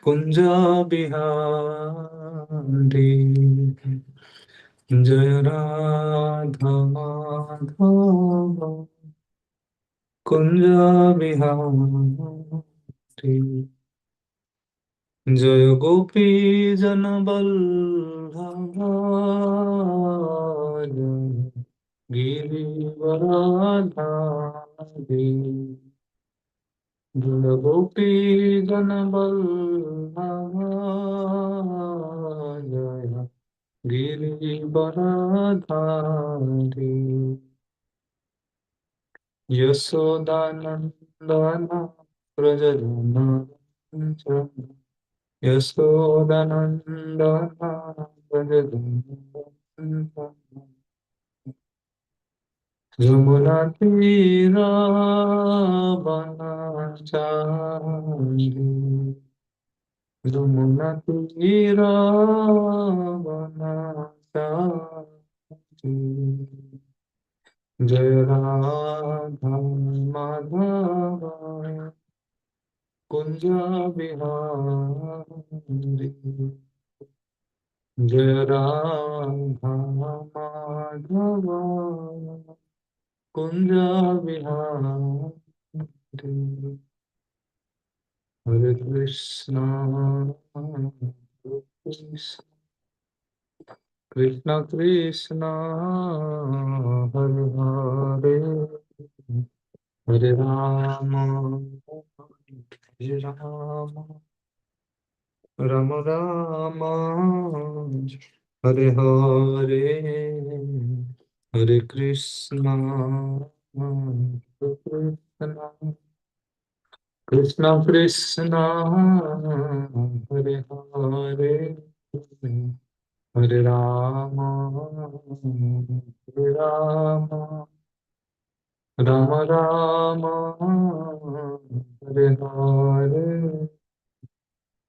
कुंज बिहारी जय राधा माधव कुंज बिहारी जय गोपी जन वल्लभ जय गिरिवरधारी जय गोपी जन वल्लभ जय गिरिवरधारी यशोदानन्दन व्रजधन यशोदनन्दन व्रजधन यमुनातीरावनाचारी यमुनातीरावनाचारी जय राधा माधव कुंज बिहारी जय राधा माधव कुंज बिहारी हरे कृष्णा कृष्णा कृष्णा हरे हरे हरे राम हरे राम राम राम हरे हरे हरे कृष्णा कृष्णा कृष्णा कृष्णा हरे हरे हरे राम हरे राम राम राम हरे हरे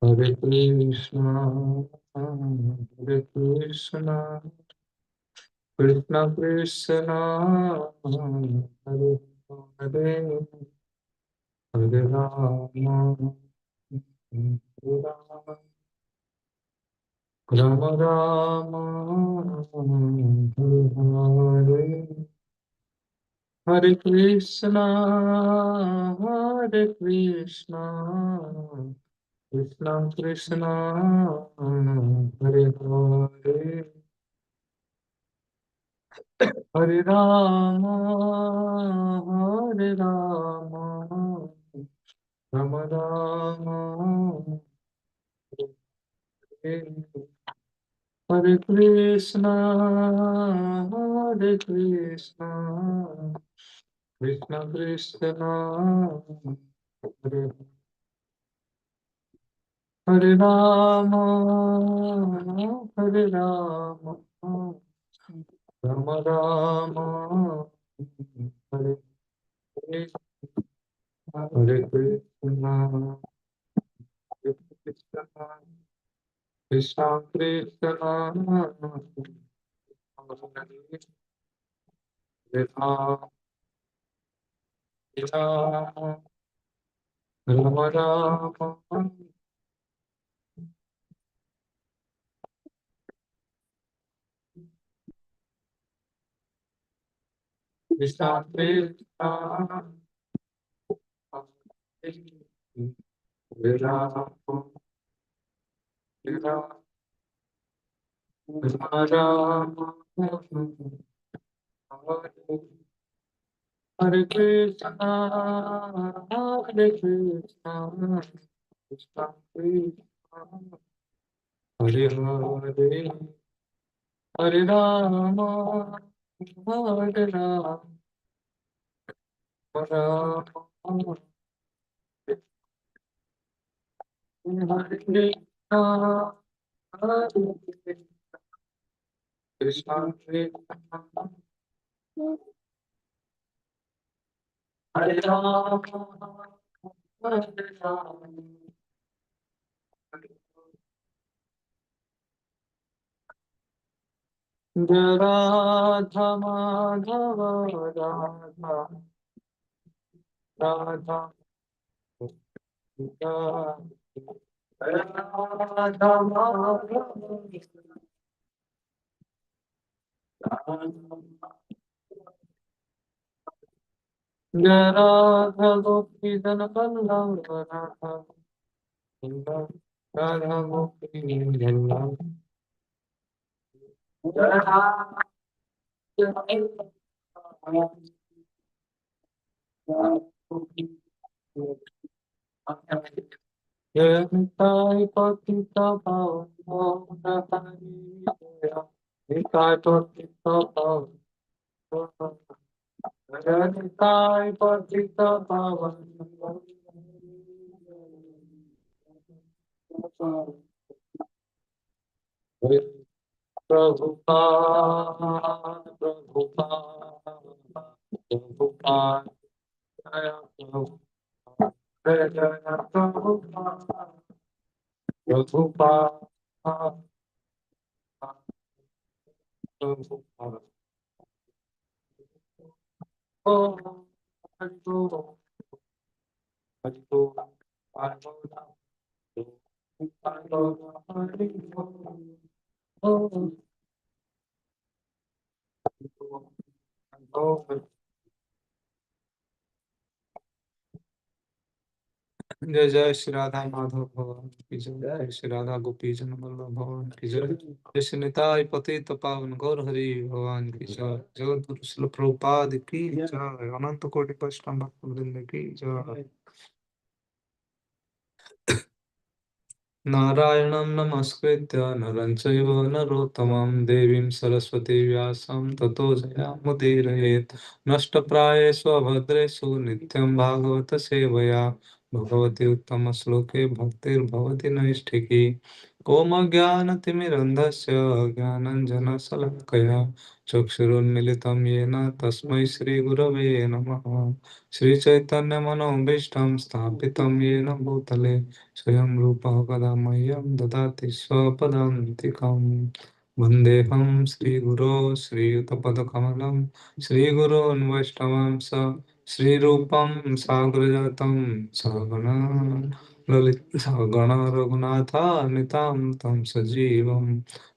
हरे कृष्णा कृष्णा कृष्णा हरे हरे हरे राम हरे राम राम राम हरे हरे हरे कृष्णा कृष्णा कृष्णा हरे हरे हरे राम राम राम हरे कृष्णा कृष्णा कृष्णा हरे हरे राम राम राम हरे हरे हरे कृष्णा हरे कृष्णा कृष्णा कृष्णा हरे राम राम राम कृष्णा कृष्णा हरे राम राम हरे कृष्णा कृष्णा कृष्णा हरे हरे हरे राम राम हरे कृष्णा हरे कृष्णा कृष्णा हरे राम हरे राम जय Radha Madhav Radha Radha Radha Jai Radha Gopi Janakanda Radha Radha Gopi Janakanda Nitai Patita Bhavana Nitai Patita Bhavana Nitai Patita Bhavana Prabhupada, Prabhupada, Prabhupada, Jaya Prabhupada, Jaya Prabhupada, Prabhupada, Prabhupada. Oh, Hari Guru, Hari Guru, Hari Guru, Hari Guru, Hari Guru. Oh, Hari Guru, Hari Guru. जय जय श्री राधा माधव भगवान की जय जय श्री राधा गोपी जन वल्लभ भगवान की जय जय श्री निताय पतित पावन गौर हरि भगवान की जय जगत गुरु श्रील प्रभुपाद की जय अनंत कोटि वैष्णव भक्त वृंद की जय नारायणं नमस्कृत्य नरं चैव नरोत्तमं देवीं सरस्वती व्यासं ततो जयामुदीरयेत् नष्टप्रायेषु अभद्रेषु नित्यं भागवत सेवया भगवती उत्तमश्लोके भक्तिर्भवति नैष्ठिकी ॐ ज्ञानतिमिरन्धस्य ज्ञानञ्जनशलाकया चक्षुरुन्मिलितं येन तस्मै श्रीगुरवे नमः श्रीचैतन्यमनोभीष्टं स्थापितं येन भूतले स्वयं रूपः कदा मह्यं ददाति स्वपदान्तिकं वन्देऽहं श्रीगुरो श्रीयुतपदकमलं श्रीगुरोन् वैष्णवांस श्रीरूपं साग्रजातं सहगणा ललित सहगणा रघुनाथान्वितं तं सजीवं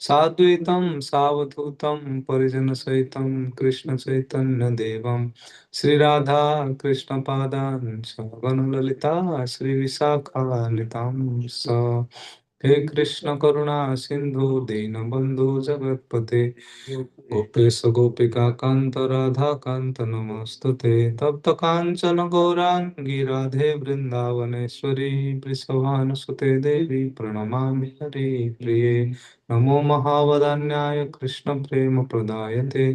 साद्वैतं सावधूतं परिजनसहितं कृष्णचैतन्यदेवं श्रीराधा कृष्णपादान् सगणललिता श्रीविशाखान्वितां स हे कृष्ण करुणा सिन्धु दीनबन्धु जगत्पते गोपेश गोपिका कान्त राधा कान्त नमस्तुते तप्त काञ्चन गौराङ्गी राधे वृन्दावनेश्वरी वृषभानुसुते देवी प्रणमामि हरिप्रिये नमो महावदान्याय कृष्ण प्रदायते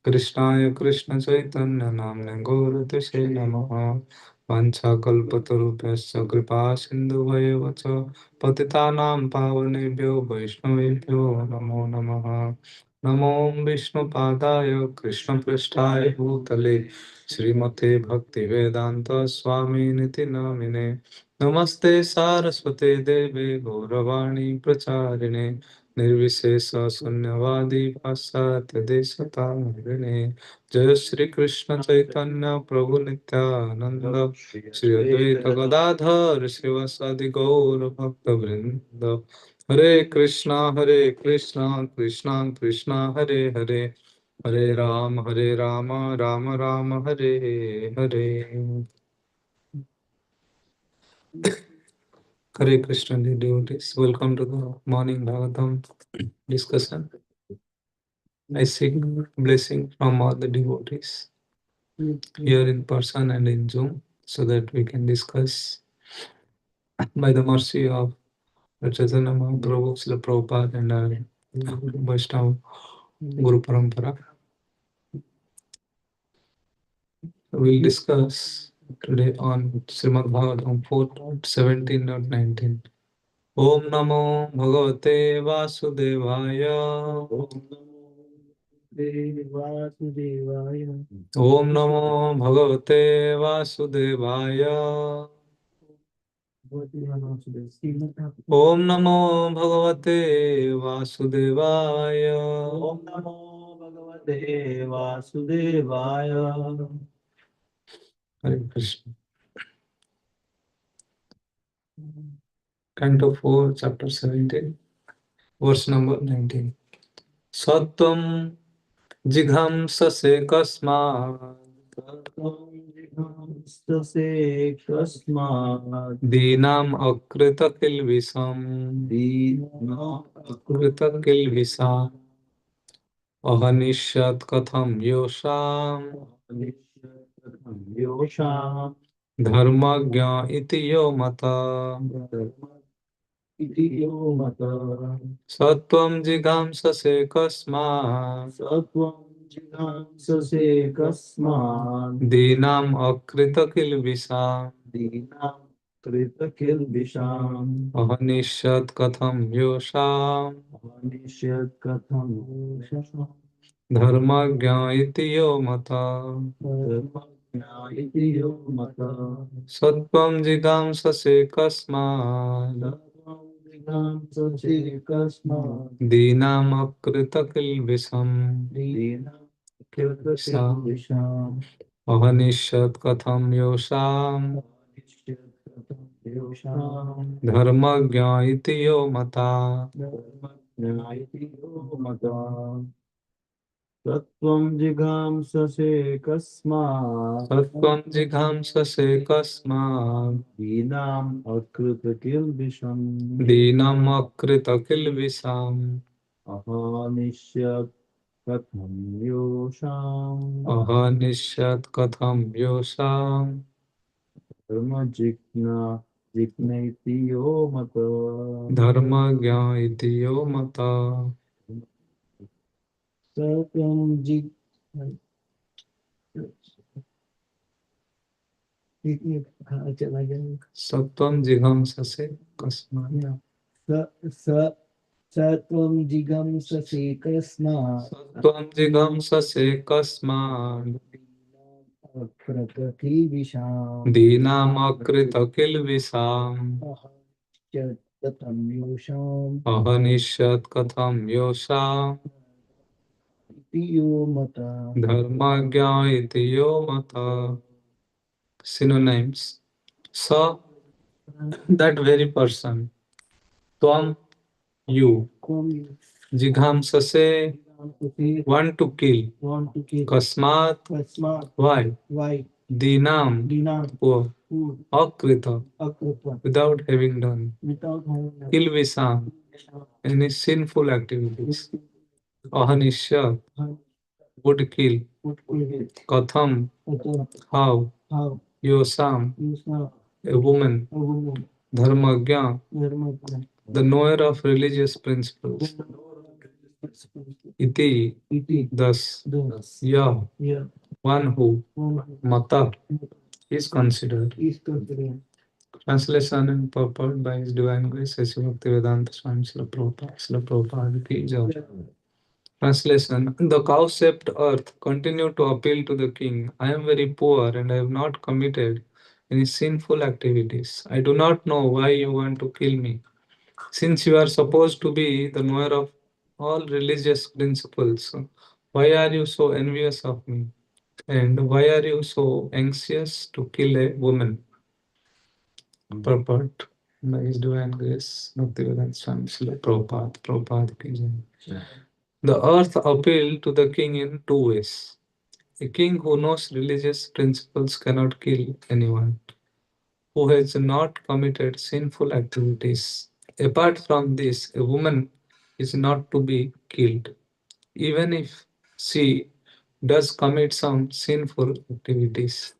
कृष्णाय कृष्ण चैतन्य नाम्ने गौरतिसे नमः वाञ्छाकल्पतरुभ्यश्च कृपा सिन्धुभैव च पतितानां पावनेभ्यो वैष्णवेभ्यो नमो नमः नमो विष्णुपादाय कृष्णपृष्ठाय भूतले श्रीमते भक्तिवेदान्त स्वामिनिति नामिने नमस्ते सारस्वते देवे गौरवाणी प्रचारिणे निर्विशेष शून्यवादी पाश्चात्य देशतारिणे जय श्री कृष्ण चैतन्य प्रभु नित्यानंद श्री अद्वैत गदाधर शिवसादि गौर भक्त वृंद हरे Krishna Krishna Krishna Hare Hare Hare Ram Ram Ram Hare Hare Hare Krishna devotees, welcome to the morning Bhagavatam discussion. I seek blessing from all the devotees here in person and in Zoom so that we can discuss by the mercy of Chaitanya Mahaprabhu, Srila Prabhupada and our Vaishnava Guru Parampara. We'll discuss today on Srimad Bhagavatam 4.17.19. Om Namo Bhagavate Vasudevaya. Om Namo Bhagavate Vasudevaya. Om Namo Bhagavate Vasudevaya. Om Namo Bhagavate Vasudevaya. Hare Krishna. Canto 4, chapter 17, verse number 19. Sattvam जिघांससे कस्मात् से कस्मात् दीनाम् अकृतकिल्बिषम् कृतकिल्बिषाम् अहनिष्यत् कथं योषाम् योषाम् धर्मज्ञ इति यो मता इति यो मतः सत्वं जिघांससे कस्मात् सत्वं जिघांससे कस्मात् दीनाम् अकृतकिल्बिषाम् दीनां कृतकिल्बिषाम् अहनिष्यत् कथं योषाम् अनिश्यत् कथं योषाम् धर्मज्ञ इति यो मता धर्मज्ञा इति यो मतः सत्वं जिगांससे कस्मात् सत्वं जिघांससे कस्मात् दीनामकृतकिल्बिषम् दीनां कृतकिल्बिषाम् अहनिष्यत् कथं योषाम् अनिश्यत् कथं योषाम् धर्मज्ञ इति यो मता धर्मज्ञा इति यो मतः तत्त्वं जिघांससे कस्मात् सत्वं जिघांससे कस्मात् दीनाम् अकृतकिल्बिषम् दीनमकृतकिल्बिषाम् अहानिष्यत् कथं योषाम् अहनिष्यत् कथं योषाम् धर्मजिज्ञा जिज्ञैति यो मतः धर्मज्ञ इति यो मता सत्यं जिज् चला गया सत्वं जिघांससे कस्मात् सत्वं जिगंससे कस्मात् सत्वं जिघांससे कस्मात् प्रकृतिविषाम् दीनामकृतकिल्बिषाम् कथं योषाम् अहनिष्यत् कथं योषाम् इति यो मतः धर्मज्ञ इति यो मता synonyms sa that very person tvam you jighamsase want to kill kasmat why dinam poor akrita without having done kilvisam any sinful activities ahanishya would kill katham how yosam a woman dharmagya the knower of religious principles iti thus yeah one who mata is considered. Translation and purport by His Divine Grace Sri Bhaktivedanta Swami Srila Prabhupada. Srila Prabhupada ki jai. Translation. The cow-shaped earth continued to appeal to the king. I am very poor and I have not committed any sinful activities. I do not know why you want to kill me. Since you are supposed to be the knower of all religious principles, why are you so envious of me? And why are you so anxious to kill a woman? Purport by His Divine Grace, Bhaktivedanta Swami Srila Prabhupada. Prabhupada ki jai. The earth appealed to the king in two ways. A king who knows religious principles cannot kill anyone who has not committed sinful activities. Apart from this, a woman is not to be killed, even if she does commit some sinful activities.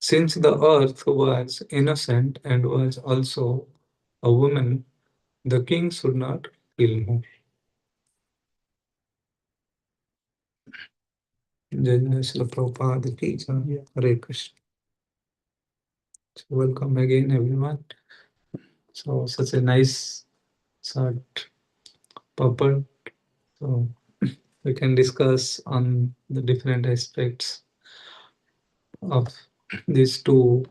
Since the earth was innocent and was also a woman, the king should not kill her. Jai Jai Srila Prabhupada ki jai. Hare Krishna. So welcome again, everyone. So such a nice short purport. So we can discuss on the different aspects of these two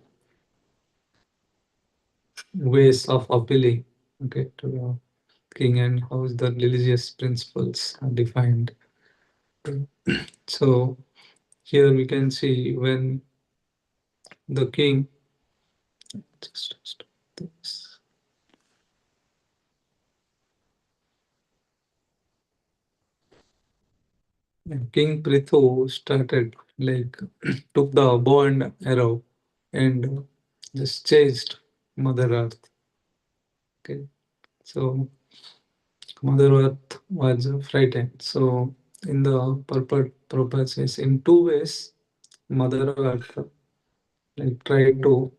ways of appealing, okay, to the king, and how the religious principles are defined. So here we can see when the king things. And King Prithu started like took the bow and arrow and just chased Mother Earth. Okay, so Mother Earth was frightened. So in the purposes, in two ways, Mother Earth like tried to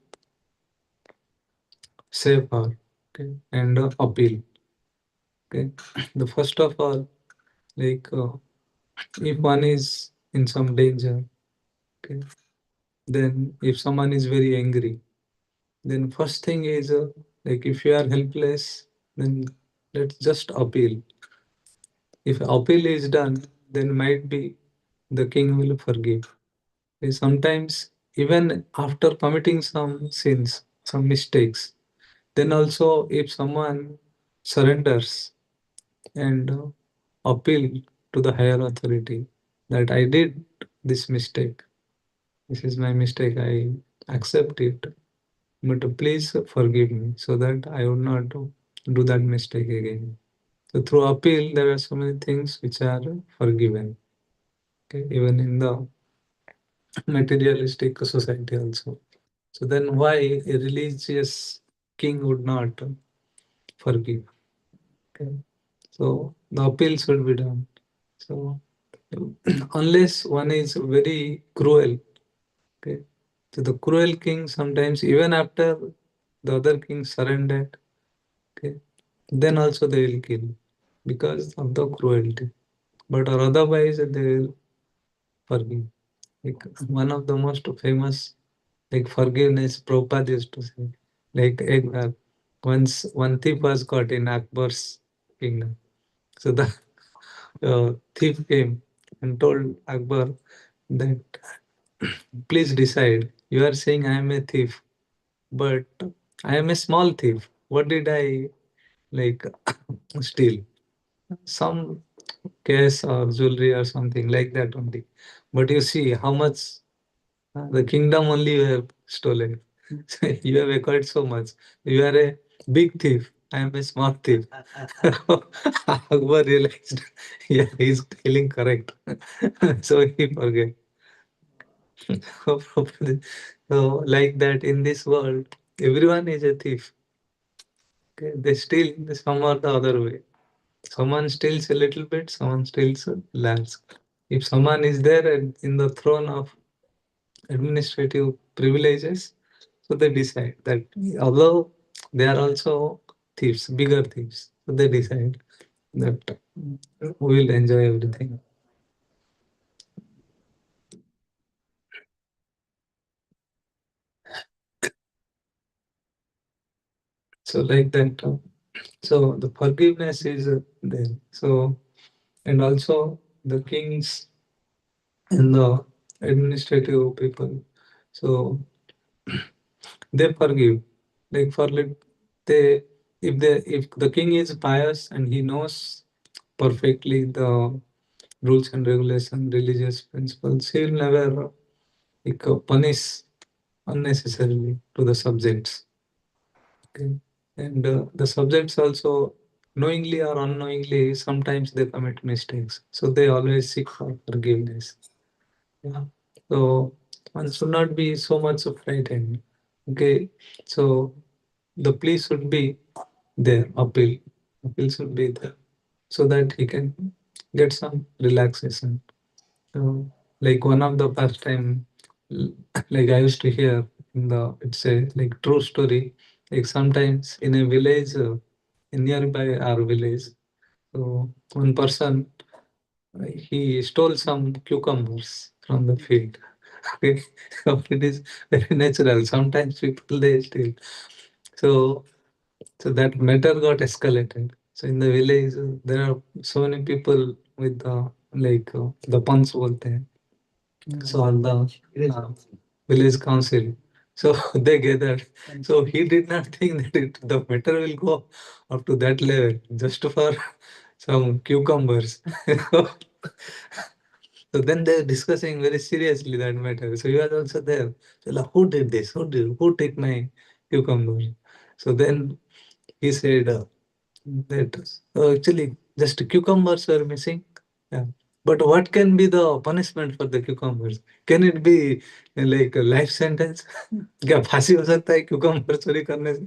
save her. Okay, and appeal. Okay, the first of all, like if one is in some danger, okay, then if someone is very angry, then first thing is like if you are helpless, then let's just appeal. If appeal is done, then might be the king will forgive. Sometimes even after committing some sins, some mistakes, then also if someone surrenders and appeal to the higher authority that I did this mistake, this is my mistake, I accept it, but please forgive me so that I would not do that mistake again. So through appeal, there are so many things which are forgiven. Okay, even in the materialistic society also. So then why a religious king would not forgive? Okay. So the appeal should be done. So unless one is very cruel, okay. So the cruel king sometimes even after the other king surrendered, okay, then also they will kill because of the cruelty. But or otherwise they will forgive. Like one of the most famous like forgiveness Prabhupada used to say. Like once one thief was caught in Akbar's kingdom. So the thief came and told Akbar that please decide. You are saying I am a thief, but I am a small thief. What did I like steal? Some case or jewelry or something like that only. But you see how much the kingdom only you have stolen. You have acquired so much. You are a big thief. I am a small thief. Akbar realized, yeah, he's telling correct. So he forget. So like that in this world, everyone is a thief. Okay? They steal some or the other way. Someone steals a little bit, someone steals lands. If someone is there in the throne of administrative privileges, so they decide that although they are also thieves, bigger thieves, so they decide that we will enjoy everything. So like that. So the forgiveness is there. So and also the kings and the administrative people. So they forgive. Like they if the king is pious and he knows perfectly the rules and regulations, religious principles, he will never like, punish unnecessarily to the subjects. Okay? And the subjects also, knowingly or unknowingly, sometimes they commit mistakes. So they always seek for forgiveness. Yeah. So one should not be so much frightened. Okay. So the plea should be there, appeal. Appeal should be there so that he can get some relaxation. Like one of the past time, like I used to hear in the it's a like true story. Like sometimes in a village, in nearby our village, so one person he stole some cucumbers from the field. Okay, so it is very natural. Sometimes people they steal. So so that matter got escalated. So in the village, there are so many people with the like the punch bolte hain. So on the village council. So they gathered. So he did not think that the matter will go up to that level just for some cucumbers. So then they're discussing very seriously that matter. So you are also there. So like, who did this? Who took my cucumber? So then he said that actually just cucumbers were missing. Yeah. But what can be the punishment for the cucumbers? Can it be like a life sentence? क्या फांसी हो सकता है cucumber चोरी करने से?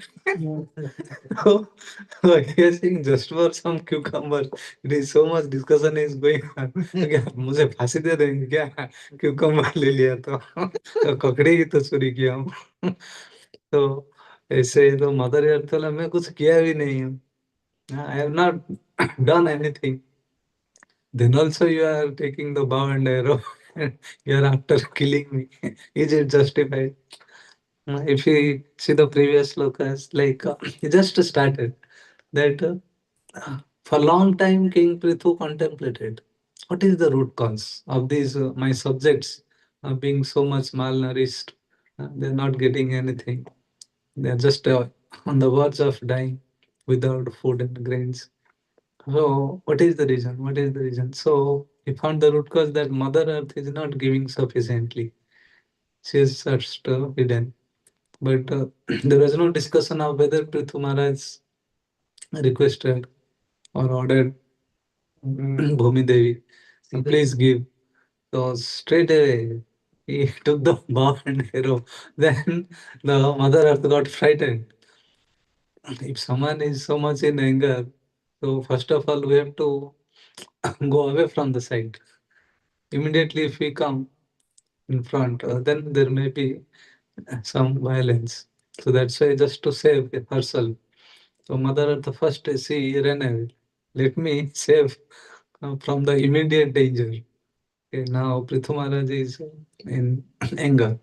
So, he is saying just for some cucumber, it is so much discussion is going on. क्या मुझे फांसी दे देंगे क्या? Cucumber ले लिया तो ककड़ी ही तो चोरी किया हूँ. तो ऐसे तो मदर यार तो मैं कुछ किया भी नहीं हूँ. I have not done anything. Then also you are taking the bow and arrow and you are after killing me. Is it justified? If you see the previous slokas, like he just started that for long time King Prithu contemplated what is the root cause of these my subjects being so much malnourished. They're not getting anything. They're just on the verge of dying without food and grains. So, what is the reason? What is the reason? So, he found the root cause that Mother Earth is not giving sufficiently. She is just hidden. But there was no discussion of whether Prithu Maharaj requested or ordered Bhumi Devi, please give. So, straight away, he took the bow and arrow. Then the Mother Earth got frightened. If someone is so much in anger, so first of all, we have to go away from the site. Immediately, if we come in front, then there may be some violence. So that's why just to save herself. So Mother Earth first she ran away. Let me save from the immediate danger. Okay, now Prithu Maharaj is in anger.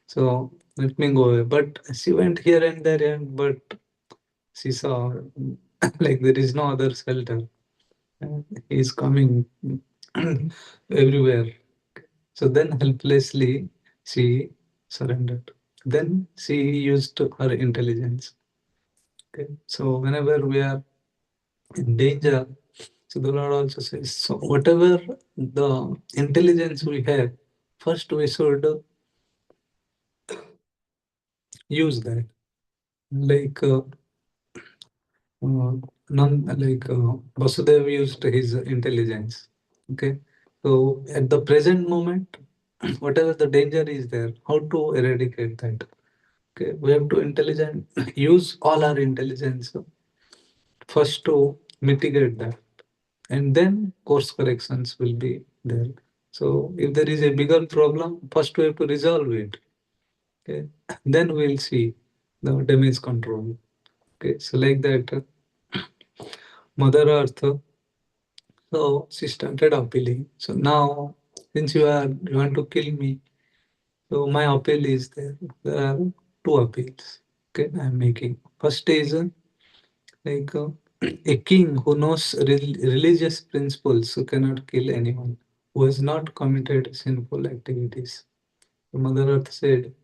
So let me go away. But she went here and there, but she saw like there is no other shelter. He is coming everywhere. So then helplessly she surrendered. Then she used her intelligence. Okay. So whenever we are in danger, so the Lord also says, so whatever the intelligence we have, first we should use that. Like like Vasudeva used his intelligence. Okay. So at the present moment, whatever the danger is there, how to eradicate that? Okay, we have to intelligent use all our intelligence first to mitigate that, and then course corrections will be there. So if there is a bigger problem, first we have to resolve it. Okay, then we'll see the damage control. Okay, so like that, Mother Earth. So she started appealing. So now, since you want to kill me, so my appeal is there. There are two appeals. Okay, I'm making. First is like a king who knows religious principles who cannot kill anyone, who has not committed sinful activities. The Mother Earth said,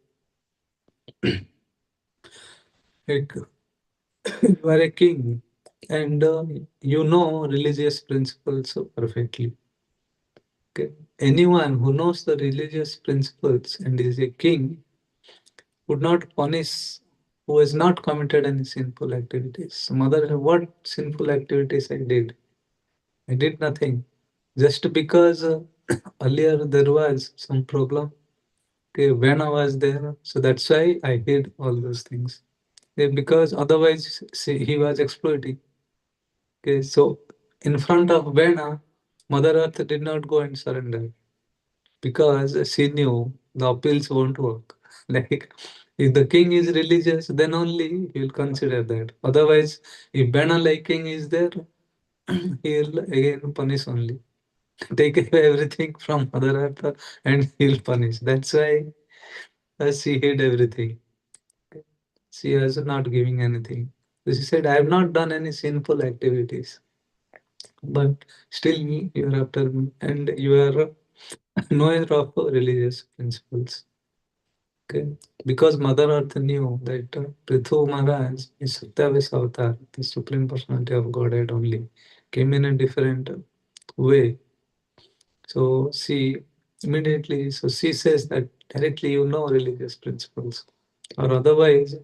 like, you are a king and you know religious principles so perfectly. Okay? Anyone who knows the religious principles and is a king would not punish who has not committed any sinful activities. So Mother, what sinful activities I did? I did nothing. Just because earlier there was some problem, okay, when I was there, so that's why I did all those things. Because otherwise, see, he was exploiting. Okay, so in front of Vena, Mother Earth did not go and surrender because she knew the appeals won't work. Like, if the king is religious, then only he will consider that. Otherwise, if Vena like king is there, he will again punish only. Take away everything from Mother Earth and he'll punish. That's why she hid everything. She was not giving anything. So she said, I have not done any sinful activities, but still you are after me and you are knower of religious principles. Okay. Because Mother Earth knew that Prithu Maharaj is Satyavis Avatar, the Supreme Personality of Godhead only, came in a different way. So she says that directly you know religious principles, or otherwise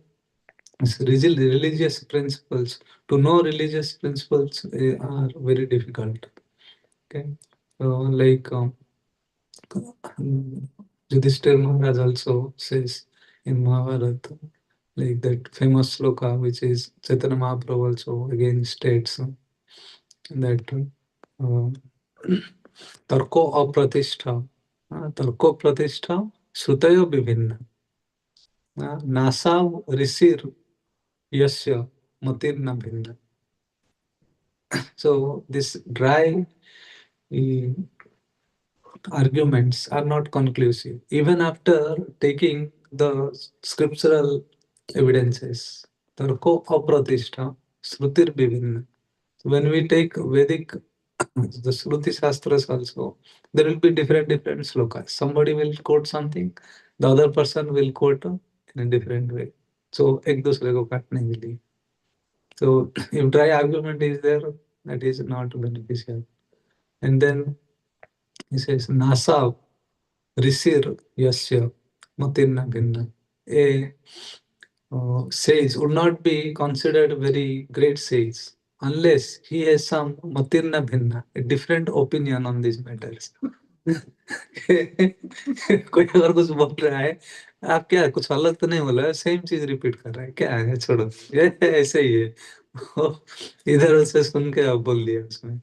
Religious principles. To know religious principles are very difficult. Okay, like Yudhishthir Maharaj also says in Mahabharata, like that famous sloka, which is Chaitanya Mahaprabhu also again states that tarko apratishtha, tarko pratishtha, shrutayo vivinna, nasav risir yasya matirna bhinna. So this dry uh, arguments are not conclusive, even after taking the scriptural evidences. Tarko apratishtha, shrutir vivinna. When we take Vedic, the Shruti Shastras also, there will be different slokas. Somebody will quote something, the other person will quote in a different way. So, ek dusre ko kaatne ke liye. So, if dry argument is there, that is not beneficial. And then he says, Nasa risir yasya matirna bhinna. A sage would not be considered very great sage unless he has some matirna bhinna, a different opinion on these matters. कोई अगर कुछ बोल रहा है, आप क्या कुछ अलग तो नहीं बोला, सेम चीज रिपीट कर रहा है, क्या है, छोड़ो, ये ऐसे ही है। वो इधर से सुन के आप बोल दिया उसमें।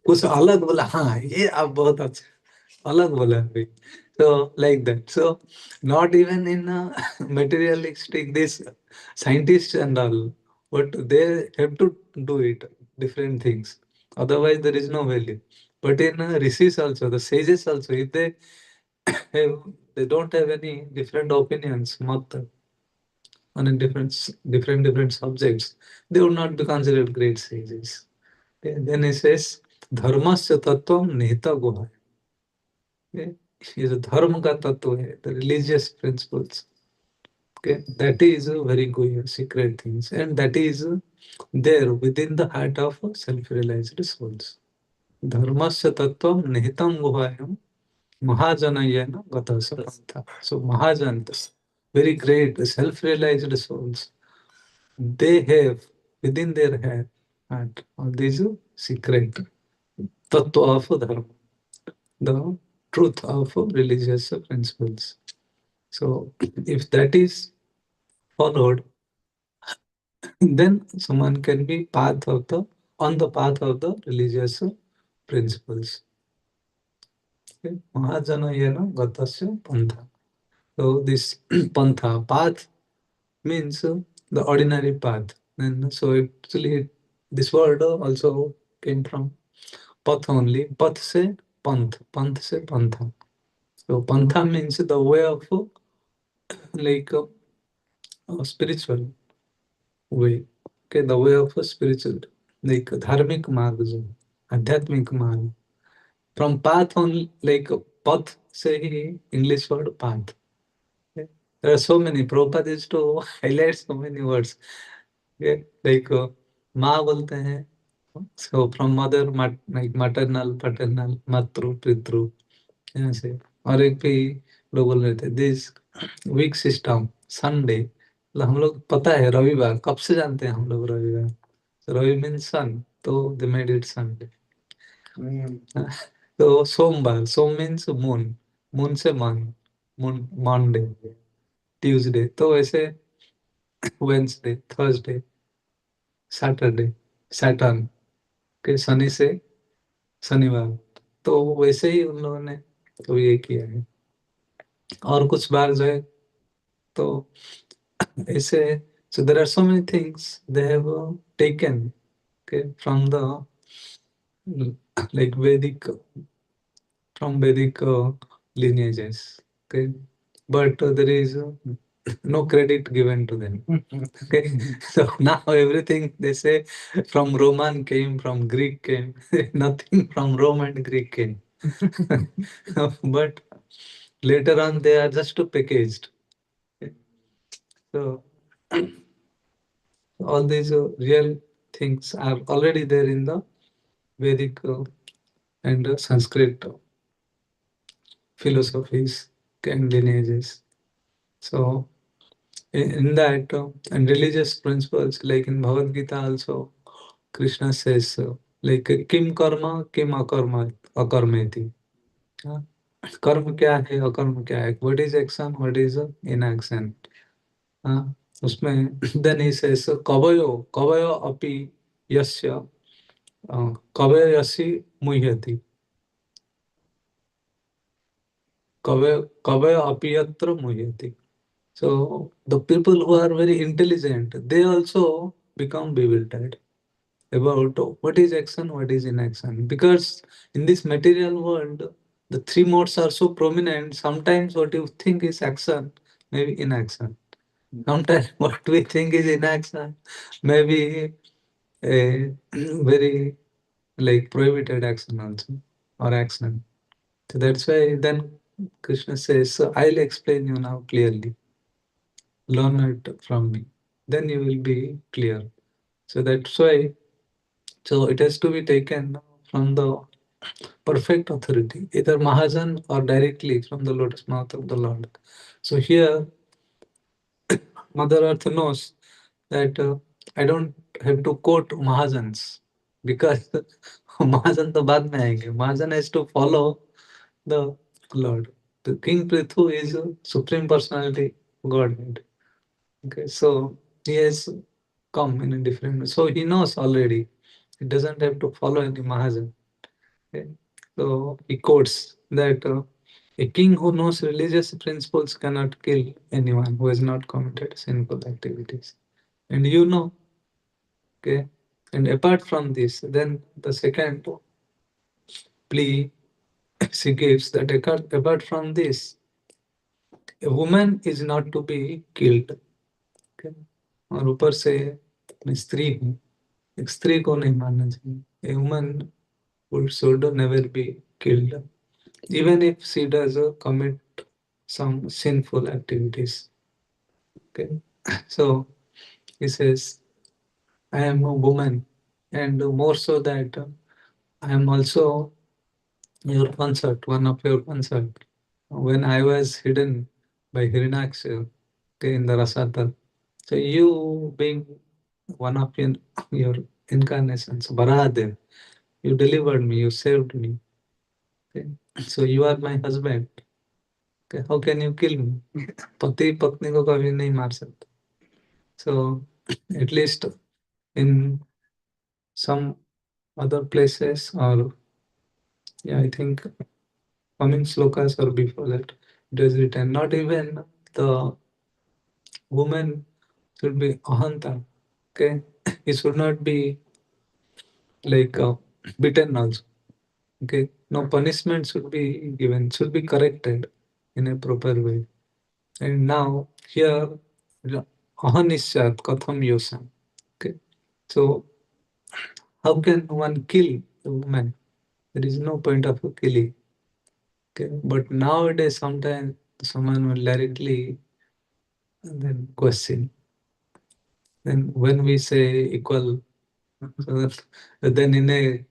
कुछ अलग बोला, हाँ ये आप बहुत अच्छा अलग बोला अभी। So like that. So not even in materialistic this scientists and all, but they have to do it different things. Otherwise there is no value. But in rishis also, the sages also, if they have, they don't have any different opinions, mat on a different subjects, they would not be considered great sages. Then he says, "Dharmasya tattvam nihita guha." Okay? ये जो धर्म का तत्व है, the religious principles, okay, that is a very good secret things, and that is there within the heart of self-realized souls. धर्मस्य तत्वम निहितं गुहायां महाजनयेन गतः पन्था. So Mahajan, very great self-realized souls, they have within their heart all these secret tattva of dharma, the truth of religious principles. So if that is followed, then someone can be path of the on the path of the religious principles. Okay? Mahajanayena gatasya pantha. So this pantha path means the ordinary path. And so actually this word also came from path only. Path se panth se pantha. So pantha means the way of like spiritual way. Okay, the way of a spiritual, like dharmic marg, जो आध्यात्मिक मार्ग. From path on, like path से ही English word path. Okay? There are so many. Prabhupada is to highlight so many words. Okay? Like माँ बोलते हैं. So from mother, like maternal, paternal, matru, pitru, यहाँ से. और एक भी लोग बोल रहे थे दिस वीक सिस्टम संडे, मतलब हम लोग पता है रविवार, कब से जानते हैं हम लोग रविवार, so रवि मीन्स सन, तो दे मेड इट संडे. तो सोमवार, सोम मीन्स मून, मून से मन, मून मंडे, ट्यूसडे, तो वैसे वेंसडे, थर्सडे, सैटरडे, सैटर्न के शनि से शनिवार, तो वैसे ही उन लोगों ने तो ये किया है. और कुछ बार जो है तो ऐसे, so there are so many things they have taken, okay, from the like Vedic, from Vedic lineages, okay, but there is no credit given to them. Okay, so now everything they say from Roman came, from Greek came, nothing from Rome and Greek came. But later on they are just packaged. Okay. So all these real things are already there in the Vedic and Sanskrit philosophies and lineages. So In that and religious principles, like in Bhagavad Gita also, Krishna says like kim karma kim akarmeti. हाँ, कर्म क्या है अकर्म क्या है, what is action what is inaction. हाँ, उसमें then he cess कवयो कवयो अपि यस्य कवयसि मुह्यति कवय कवय अपि यत्र मुह्यति. So the people who are very intelligent, they also become bewildered about what is action, what is inaction. Because in this material world, the three modes are so prominent. Sometimes what you think is action, maybe inaction. Sometimes what we think is inaction, maybe a very like prohibited action also or action. So that's why then Krishna says, so I'll explain you now clearly. Learn it from me. Then you will be clear. So that's why, so it has to be taken from the perfect authority, either Mahajan or directly from the lotus mouth of the Lord. So here, Mother Earth knows that I don't have to quote Mahajans because Mahajan to baad mein aayenge. Mahajan has to follow the Lord. The King Prithu is a supreme personality Godhead. Okay, so he has come in a different way. So he knows already. He doesn't have to follow any Mahajan. Okay. So he quotes that a king who knows religious principles cannot kill anyone who has not committed sinful activities. And you know, okay. And apart from this, then the second plea she gives that apart from this, a woman is not to be killed. Okay. और ऊपर से मैं स्त्री हूँ, एक स्त्री को नहीं मानना चाहिए. A woman should never be killed, even if she does commit some sinful activities. Okay, so he says, I am a woman, and more so that I am also your consort, one of your consort. When I was hidden by Hiranyaksha, okay, in the Rasatal, so you being one of your incarnations, Barahadev, you delivered me, you saved me. Okay, so you are my husband. Okay, how can you kill me? पति पत्नी को कभी नहीं मार सकता. So at least in some other places, or yeah, I think coming slokas or before that, it is written not even the woman should be ahanta. Okay, it should not be like beaten also. Okay, no punishment should be given, should be corrected in a proper way. And now here, ahanishat katham yosam. Okay, so how can one kill a woman? There is no point of killing. Okay, but nowadays sometimes someone will directly then question. Then when we say equal, so then in a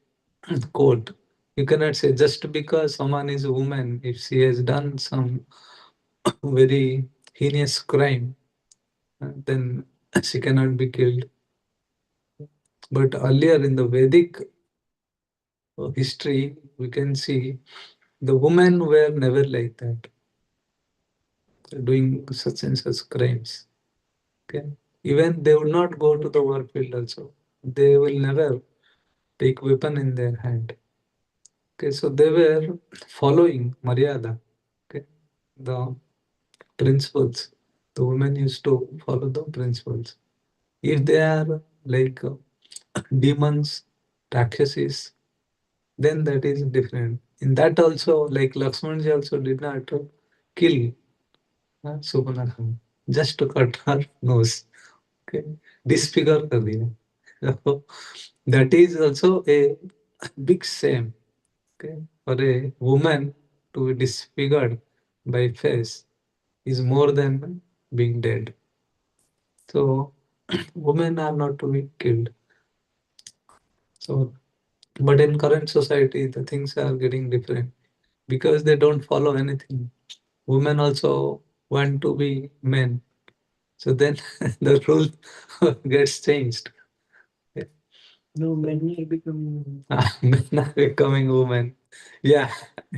court, you cannot say just because someone is a woman, if she has done some very heinous crime, then she cannot be killed. But earlier in the Vedic history, we can see the women were never like that, doing such and such crimes. Okay, even they would not go to the war field. Also, they will never take weapon in their hand. Okay, so they were following Maryada. Okay, the principles. The women used to follow the principles. If they are like demons, Rakshasis, then that is different. In that also, like Lakshmanji also did not kill Subhanakha, just to cut her nose. Okay, disfigure कर दिया. So that is also a big shame. Okay, for a woman to be disfigured by face is more than being dead. So women are not to be killed. So, but in current society, the things are getting different because they don't follow anything. Women also want to be men. So then the rule gets changed. No, many become. Men are becoming women. Yeah,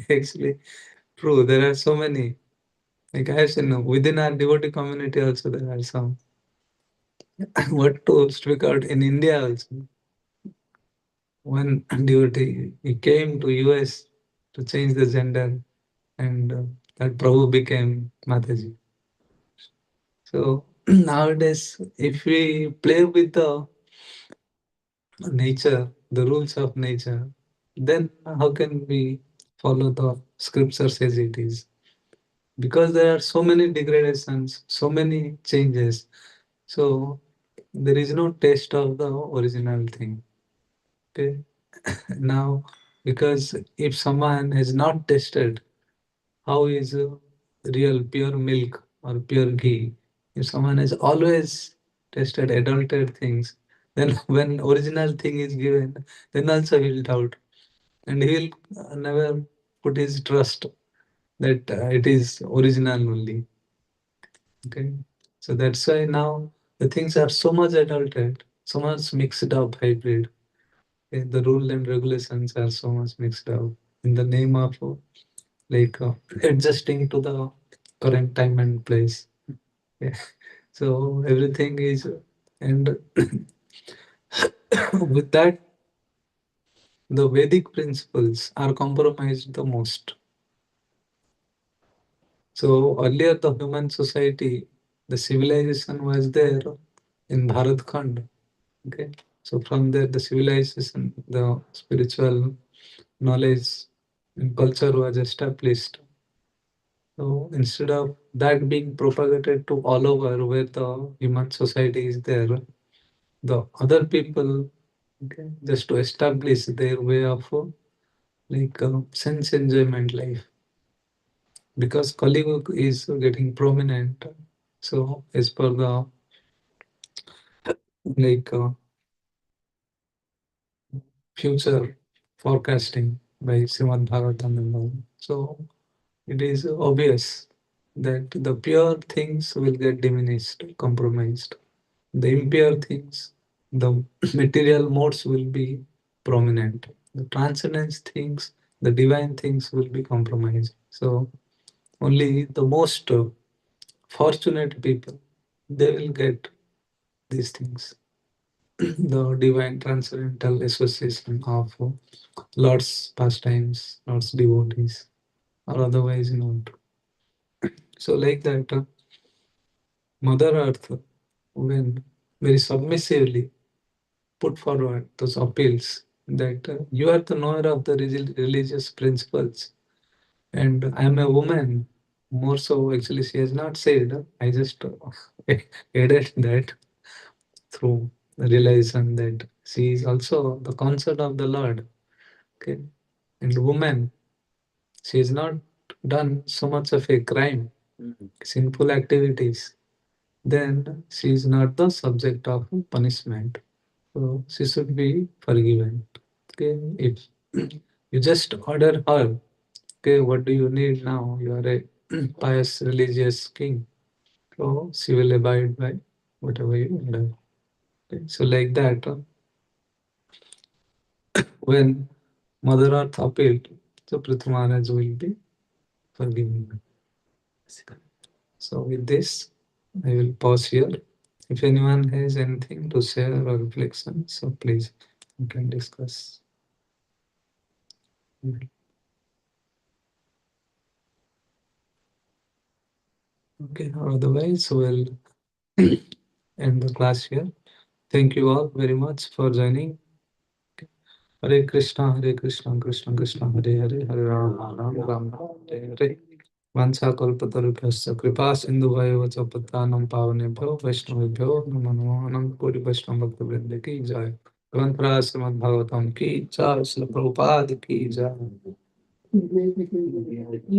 actually, true. There are so many. Like I have seen within our devotee community also there are some. What to speak out in India also. One devotee he came to US to change the gender, and that Prabhu became Mataji. So nowadays, if we play with the nature, the rules of nature, then how can we follow the scriptures as it is? Because there are so many degradations, so many changes. So there is no taste of the original thing. Okay. Now, because if someone has not tasted how is real pure milk or pure ghee, if someone has always tasted adulterated things, then when original thing is given, then also he will doubt and he will never put his trust that it is original only. Okay, so that's why now the things are so much adulterated, so much mixed up hybrid. Okay? The rule and regulations are so much mixed up in the name of like adjusting to the current time and place. Yeah. So everything is, and with that, the Vedic principles are compromised the most. So earlier, the human society, the civilization was there in Bharat Khand. Okay, so from there, the civilization, the spiritual knowledge and culture was established. So instead of that being propagated to all over where the human society is there, the other people, okay, just to establish their way of like sense enjoyment life, because Kali Yuga is getting prominent. So as per the like future forecasting by Srimad Bhagavatam and all. So it is obvious that the pure things will get diminished, compromised. The impure things, the material modes will be prominent. The transcendence things, the divine things will be compromised. So only the most fortunate people, they will get these things. The divine transcendental association of Lord's pastimes, Lord's devotees, or otherwise not. So like that, Mother Earth, when very submissively put forward those appeals that you are the knower of the religious principles, and I am a woman. More so, actually, she has not said. I just added that through the realization that she is also the consort of the Lord. Okay, and woman, she has not done so much of a crime, sinful activities. Then she is not the subject of punishment. So she should be forgiven. Okay, if you just order her, okay, what do you need now? You are a pious religious king. So she will abide by whatever you order. Okay, so like that, when Mother Earth appealed, so Prithvi Maharaj will be forgiven. So with this, I will pause here. If anyone has anything to share or reflection, so please you can discuss. Okay, otherwise we'll end the class here. Thank you all very much for joining. Hare Krishna, Krishna Krishna, Hare Hare, Hare Rama, Rama Rama, Hare Hare. Vanchakalpatarubhyascha kripa sindhuvaya च पतितानां पावनेभ्यो वैष्णवेभ्यो नमो नमः अनंत कोटि वैष्णव भक्त वृंद की जय। ग्रंथ राज श्रीमद् भागवतम की जय। श्रील प्रभुपाद की जय।